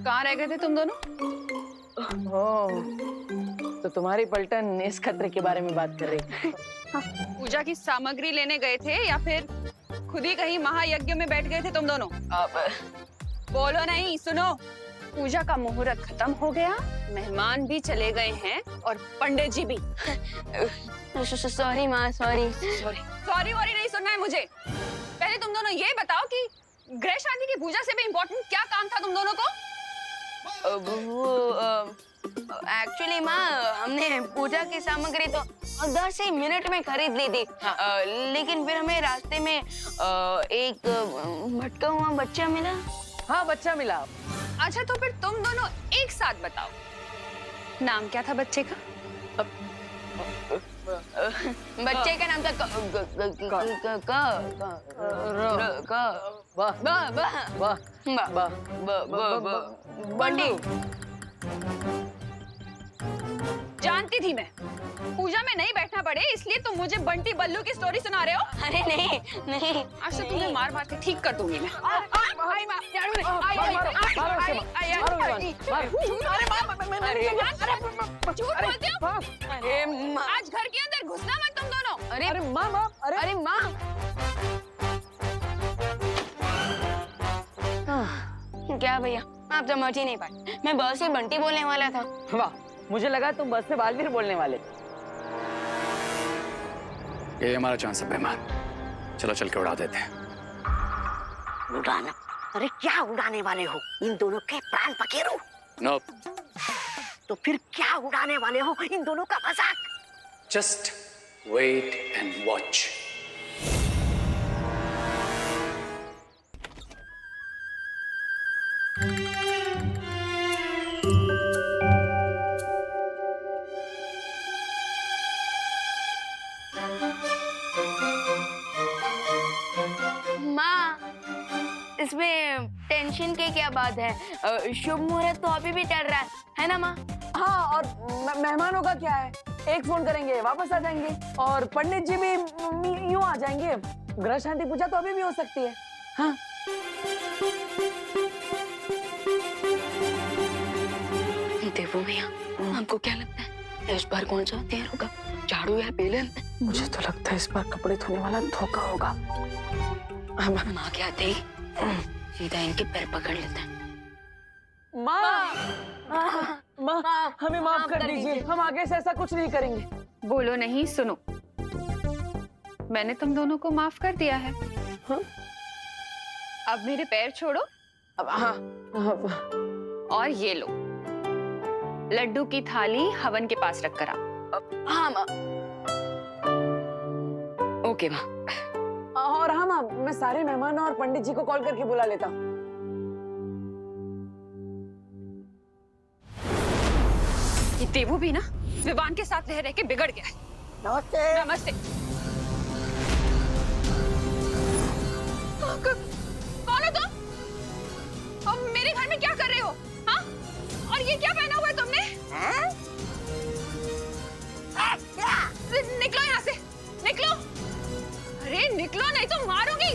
कहाँ रह गए थे तुम दोनों? तो तुम्हारी पलटन इस खतरे के बारे में बात कर रही थी। पूजा की सामग्री लेने गए थे या फिर खुद ही कहीं महायज्ञ में बैठ गए थे तुम दोनों? बोलो नहीं, सुनो। पूजा का मुहूर्त खत्म हो गया, मेहमान भी चले गए हैं और पंडित जी भी। सॉरी माँ, सॉरी। सॉरी वॉरी नहीं सुनना है मुझे। पहले तुम दोनों ये बताओ कि गृह शांति की पूजा से भी इम्पोर्टेंट क्या काम था तुम दोनों को? एक्चुअली माँ, हमने पूजा की सामग्री तो 10 ही मिनट में खरीद ली थी। लेकिन फिर हमें रास्ते में एक भटका हुआ बच्चा मिला। हाँ, बच्चा मिला। अच्छा, तो फिर तुम दोनों एक साथ बताओ, नाम क्या था बच्चे का? बच्चे का नाम था बंटी। जानती थी मैं पूजा में नहीं बैठना पड़े, इसलिए तुम मुझे बंटी बल्लू की स्टोरी सुना रहे हो। अरे नहीं नहीं, आज तो तुम्हें मार मार के ठीक कर दूंगी मैं। आज घर के अंदर घुसना मत तुम दोनों। अरे माँ, अरे माँ। क्या भैया, आप समझ ही नहीं पाए, मैं बस से बंटी बोलने वाला था। वाह, मुझे लगा तुम बस से बालवीर बोलने वाले। ये हमारा चांस है मेहमान, चलो चल के उड़ा देते हैं। उड़ाना? अरे क्या उड़ाने वाले हो? इन दोनों के प्राण पखेरु? नो। तो फिर क्या उड़ाने वाले हो? इन दोनों का मजाक। Just wait and watch. इसमें टेंशन की क्या बात है? शुभ मुहूर्त तो अभी भी चल रहा है ना माँ? हाँ, और मेहमानों का क्या है? एक फोन करेंगे, वापस आ जाएंगे, और पंडित जी भी यूं आ जाएंगे। गृह शांति पूजा तो अभी भी हो सकती है। हाँ। देवो भैया, आपको क्या लगता है इस बार कौन सा हथियार होगा, झाड़ू या बेलन? मुझे तो लगता है इस बार कपड़े धोने वाला धोखा होगा। माँ क्या आते ही सीधा इनके पैर पकड़ लेते हैं। माँ, माँ, हमें माफ कर दीजिए, हम आगे से ऐसा कुछ नहीं करेंगे। बोलो नहीं, सुनो। मैंने तुम दोनों को माफ कर दिया है। हाँ? अब मेरे पैर छोड़ो। अब हाँ, और ये लो, लड्डू की थाली हवन के पास रख कर आओ। हाँ माँ। ओके माँ। और हाँ माँ, मैं सारे मेहमानों और पंडित जी को कॉल करके बुला लेता हूँ। ये देवू भी ना विवान के साथ रह रह के बिगड़ गया है। नमस्ते। नमस्ते। कौन हो तुम? अब मेरे घर में क्या कर रहे हो? हाँ? और ये क्या पहना हुआ है तुमने? निकलो यहाँ से, निकलो। अरे निकलो, नहीं तो मारूंगी।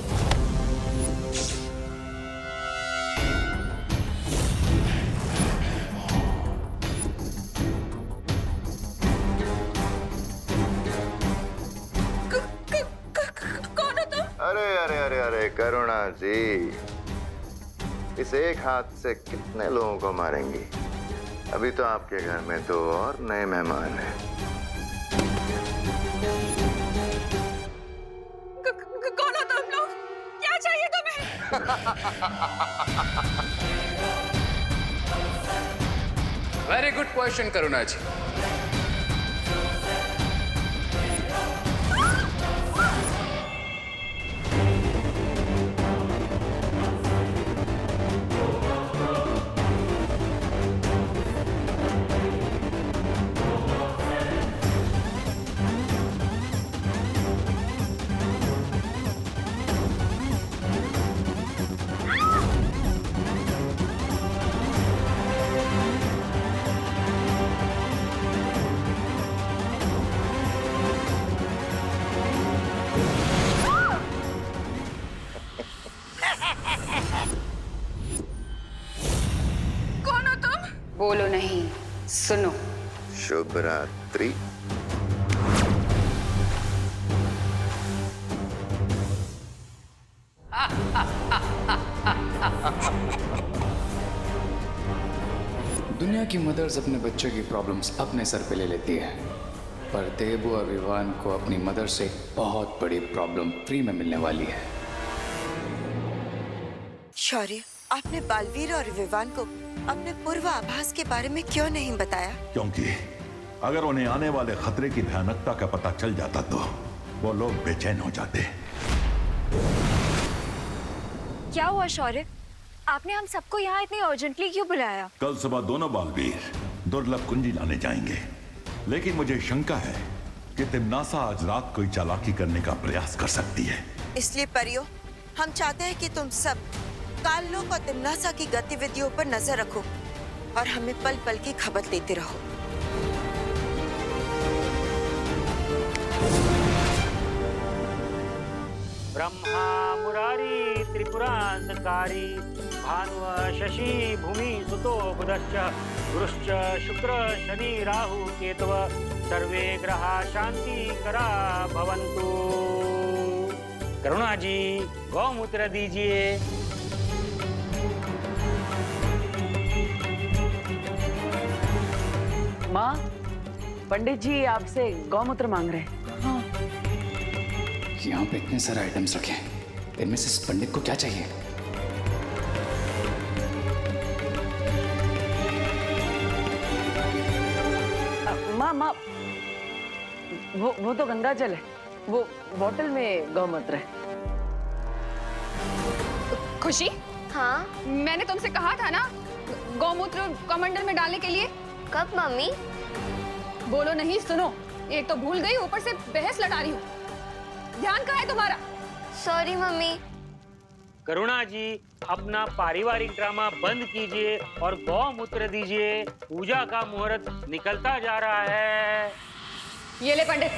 कौन हो तुम? अरे अरे अरे अरे करुणा जी, इस एक हाथ से कितने लोगों को मारेंगी? अभी तो आपके घर में 2 और नए मेहमान हैं। कौन हो तुम लोग? क्या चाहिए तुम्हें? वेरी गुड क्वेश्चन करुणा जी। बोलो नहीं, सुनो। शुभ रात्रि। दुनिया की मदर्स अपने बच्चों की प्रॉब्लम्स अपने सर पे ले लेती है, पर देबू और विवान को अपनी मदर से एक बहुत बड़ी प्रॉब्लम फ्री में मिलने वाली है। शौर्य, आपने बालवीर और विवान को अपने पूर्व आभास के बारे में क्यों नहीं बताया? क्योंकि अगर उन्हें आने वाले खतरे की भयानकता का पता चल जाता तो वो लोग बेचैन हो जाते। क्या हुआ शौर्य? आपने हम सबको यहाँ इतनी अर्जेंटली क्यों बुलाया? कल सुबह दोनों बालवीर दुर्लभ कुंजी लाने जाएंगे, लेकिन मुझे शंका है कि तिम्नासा आज रात कोई चालाकी करने का प्रयास कर सकती है। इसलिए परियो, हम चाहते हैं कि तुम सब काललोक और तिम्नासा की गतिविधियों पर नजर रखो और हमें पल पल की खबर देते रहो। ब्रह्मा मुरारी त्रिपुरांतकारी भानु शशि भूमि सुतो बुधश्च गुरुश्च शुक्र शनि राहु केतव सर्वे ग्रहा शांति करा भवन्तु। करुणा जी गौमूत्र दीजिए। माँ, पंडित जी आपसे गौमूत्र मांग रहे हैं। यहाँ पे इतने सारे आइटम्स रखे हैं, इनमें से इस पंडित को क्या चाहिए? माँ, वो तो गंगा जल है, वो बोतल में गौमूत्र है। खुशी, हाँ मैंने तुमसे कहा था ना गौमूत्र कमंडल में डालने के लिए। कब मम्मी? बोलो नहीं, सुनो। एक तो भूल गई, ऊपर से बहस लड़ा रही हूँ। ध्यान कहाँ है तुम्हारा? Sorry mummy. करुणा जी अपना पारिवारिक ड्रामा बंद कीजिए और गौमूत्र दीजिए। पूजा का मुहूर्त निकलता जा रहा है। ये ले पंडित।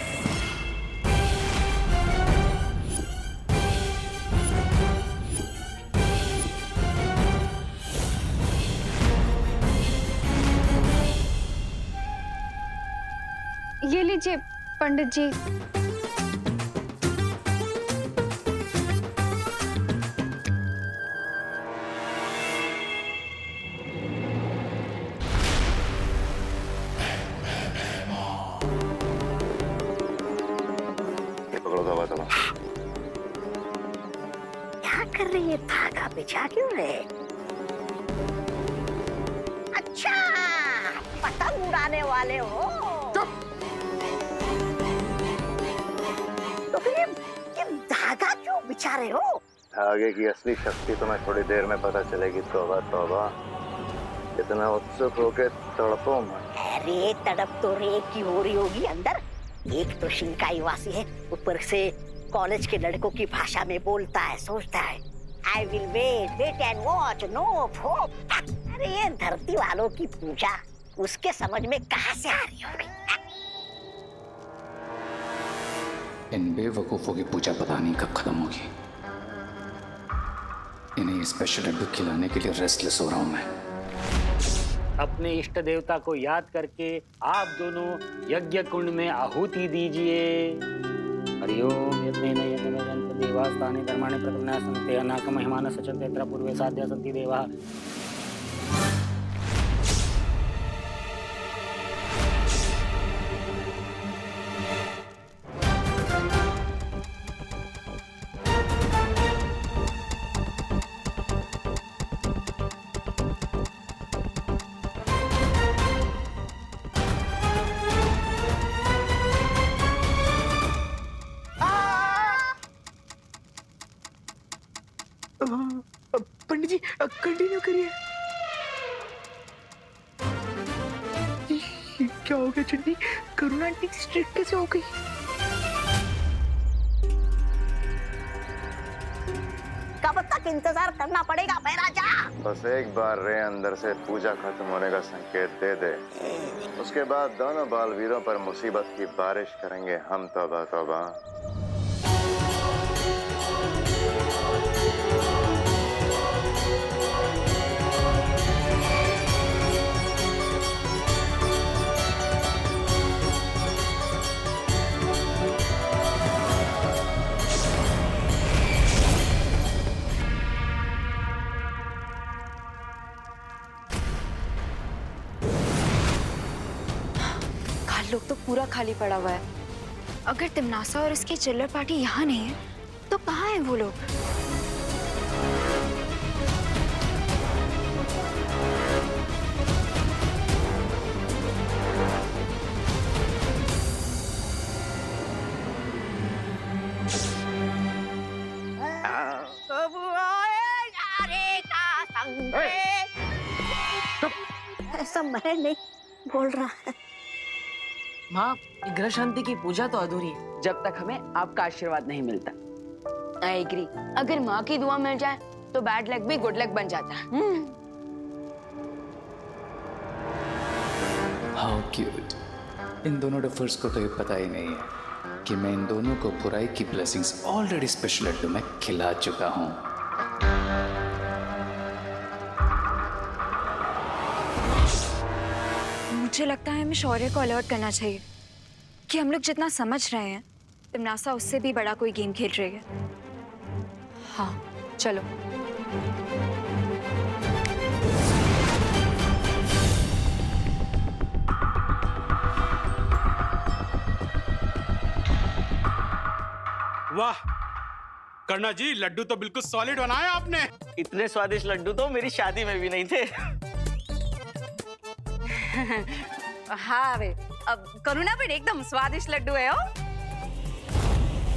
ये लीजिए पंडित जी। क्या कर रही है? धागा बिछा क्यों रहे? अच्छा, पतंग उड़ाने वाले हो? तो फिर ये धागा क्यों बिछा रहे हो? धागे की असली शक्ति तुम्हें थोड़ी देर में पता चलेगी। तौबा तौबा, इतना उत्सुक होके तड़पो मत। अरे तड़प तो रे की हो रही होगी अंदर। एक तो शिंकाई वासी है, ऊपर से कॉलेज के लड़कों की भाषा में बोलता है, सोचता है I will wait and watch, no hope। अरे ये धरती वालों की पूजा उसके समझ में कहाँ से आ रही होगी? इन बेवकूफों की पूजा पता नहीं कब खत्म होगी। इन्हें ये स्पेशल लड्डू खिलाने के लिए रेस्टलेस हो रहा हूं मैं। अपने इष्ट देवता को याद करके आप दोनों यज्ञ कुंड में आहुति दीजिए। हरिओम यज्ञेन यज्ञमयन्त देवास्तानि कर्माणि प्रकृतिना सन्ति अनाक महिमान सचन्ते यत्र पूर्वे साध्या सन्ति देवाः। पंडित जी कंटिन्यू करिए। क्या हो गया चंडी? करुणा आंटी स्ट्रिक्ट कैसे हो गई? कब तक इंतजार करना पड़ेगा महाराजा? बस एक बार रे अंदर से पूजा खत्म होने का संकेत दे दे, उसके बाद दोनों बालवीरों पर मुसीबत की बारिश करेंगे हम। तौबा तौबा। लोग तो पूरा खाली पड़ा हुआ है। अगर तिमनासा और इसकी चिल्लर पार्टी यहाँ नहीं है तो कहाँ है वो लोग? ऐसा मैं नहीं बोल रहा है। माँ, ये ग्रह शांति की पूजा तो अधूरी है जब तक हमें आपका आशीर्वाद नहीं मिलता। I agree. अगर माँ की दुआ मिल जाए तो बैड लक भी गुड लक बन जाता है। How cute. इन दोनों डफर्स को तो ये पता ही नहीं है कि मैं इन दोनों को बुराई की ब्लेसिंग्स ऑलरेडी स्पेशल लड्डू में खिला चुका हूँ। मुझे लगता है हमें शौर्य को अलर्ट करना चाहिए कि हम लोग जितना समझ रहे हैं तिमनासा उससे भी बड़ा कोई गेम खेल रही है। हाँ चलो। वाह कर्णा जी, लड्डू तो बिल्कुल सॉलिड बनाए आपने। इतने स्वादिष्ट लड्डू तो मेरी शादी में भी नहीं थे। हाँ वे, अब करुणा भी एकदम स्वादिष्ट लड्डू है।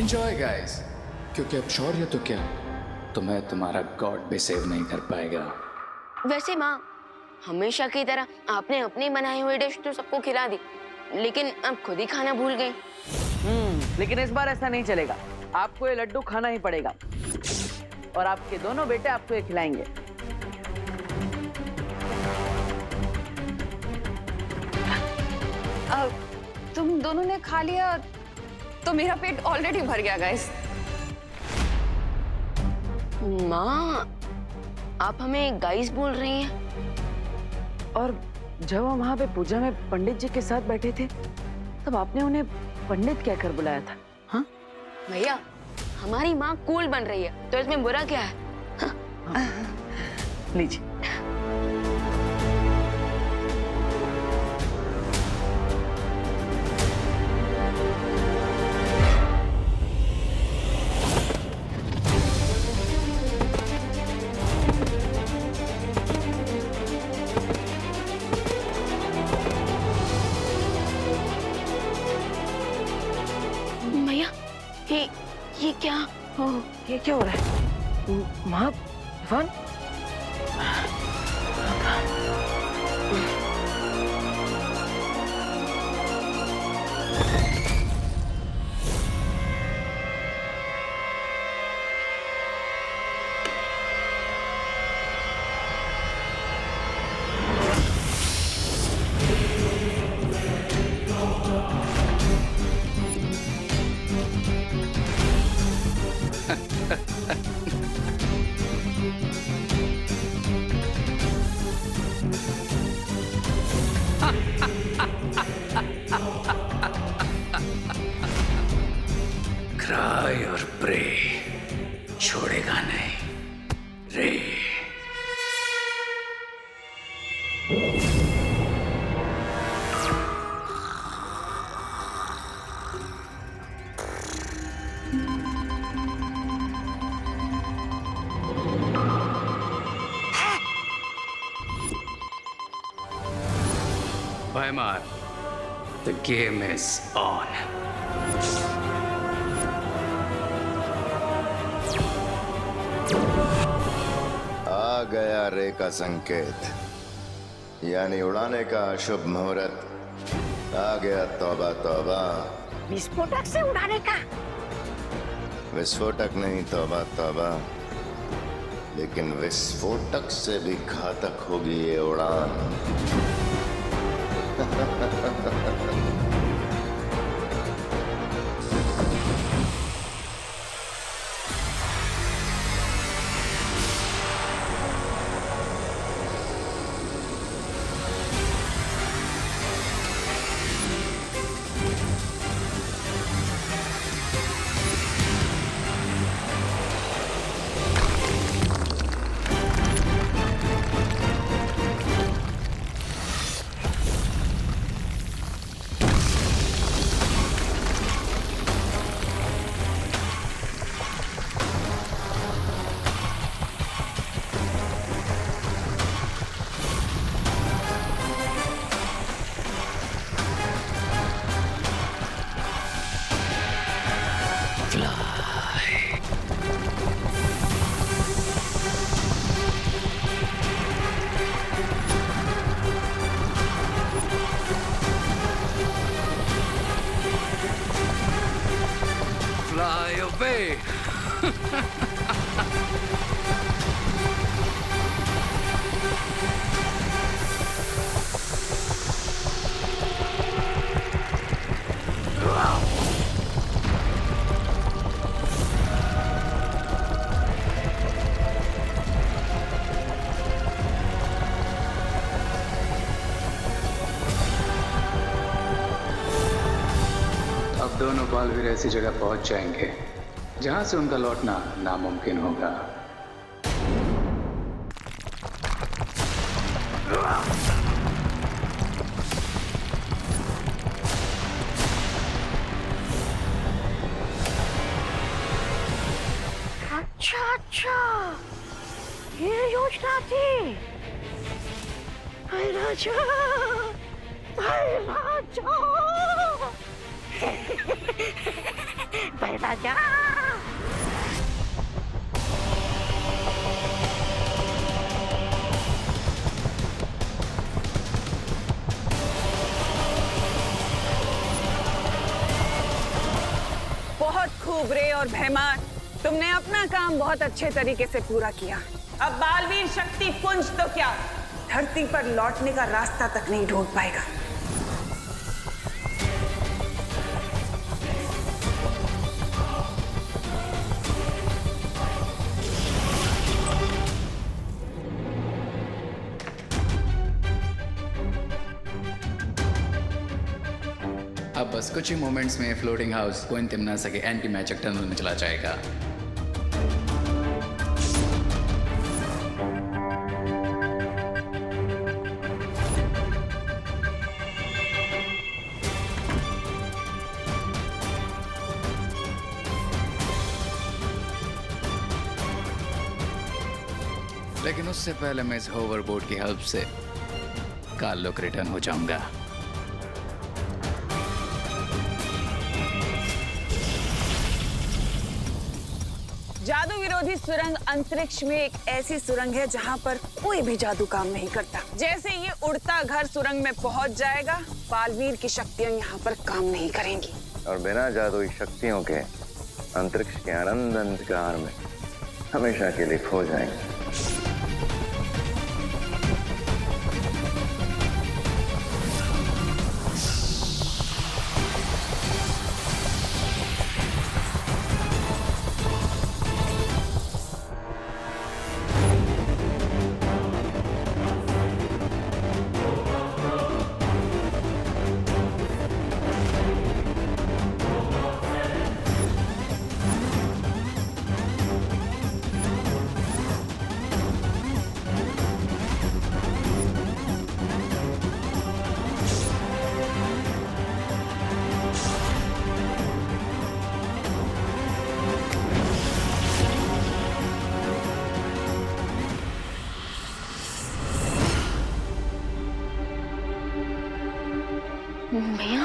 एंजॉय गाइस, क्योंकि अब शौर्य तो क्या, तुम्हें तुम्हारा गॉड भी सेव नहीं कर पाएगा। वैसे माँ, हमेशा की तरह आपने अपनी बनाई हुई डिश तो सबको खिला दी, लेकिन अब खुद ही खाना भूल गई। लेकिन इस बार ऐसा नहीं चलेगा। आपको ये लड्डू खाना ही पड़ेगा और आपके दोनों बेटे आपको ये खिलाएंगे। तुम दोनों ने खा लिया तो मेरा पेट ऑलरेडी भर गया गाइस। माँ, आप हमें गाइस बोल रही हैं? और जब हम वहाँ पे पूजा में पंडित जी के साथ बैठे थे तब आपने उन्हें पंडित कहकर बुलाया था। हाँ भैया, हमारी माँ कूल बन रही है तो इसमें बुरा क्या है? लीजिए। भैया, ये क्या? ये क्या हो रहा है? माँ, इरफान? क्राई और प्रे छोड़ेगा नहीं रे। Weimar, the game is on. आ गया रे का संकेत, यानी उड़ाने का शुभ मुहूर्त। आ गया तौबा तौबा। विस्फोटक से उड़ाने का? विस्फोटक नहीं, तौबा तौबा। लेकिन विस्फोटक से भी घातक होगी ये उड़ान। दोनों बालवीर ऐसी जगह पहुंच जाएंगे जहां से उनका लौटना नामुमकिन होगा। अच्छा, ये योजना थी। भाई राजा, भाई राजा, भाई राजा। बहुत खूब रे और भैमान, तुमने अपना काम बहुत अच्छे तरीके से पूरा किया। अब बालवीर शक्ति पुंज तो क्या, धरती पर लौटने का रास्ता तक नहीं ढूंढ पाएगा। अब बस कुछ ही मोमेंट्स में फ्लोटिंग हाउस कोइन तिम्नासा के एंटी मैजिक टनल में चला जाएगा। लेकिन उससे पहले मैं इस होवरबोर्ड की हेल्प से काल्लो रिटर्न हो जाऊंगा। जादू विरोधी सुरंग अंतरिक्ष में एक ऐसी सुरंग है जहां पर कोई भी जादू काम नहीं करता। जैसे ये उड़ता घर सुरंग में पहुंच जाएगा, बालवीर की शक्तियां यहाँ पर काम नहीं करेंगी और बिना जादुई शक्तियों के अंतरिक्ष के अनंत अंधकार में हमेशा के लिए खो जाएंगे। भैया,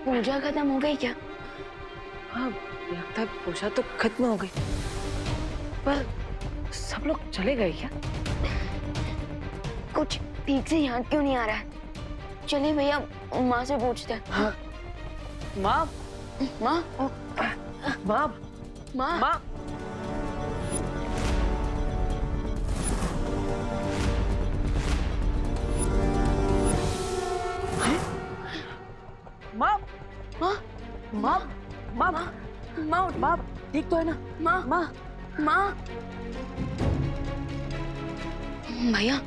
पूजा खत्म हो गई क्या? हाँ, लगता है पूजा तो खत्म हो गई, पर सब लोग चले गए क्या? कुछ ठीक से याद क्यों नहीं आ रहा है? चलिए भैया, माँ से पूछते हैं। हाँ, माँ, माँ, माँ, माँ, माँ, माँ, माँ, माँ, माँ, माँ, माँ, ठीक तो है ना? माँ, माँ, माँ। भैया,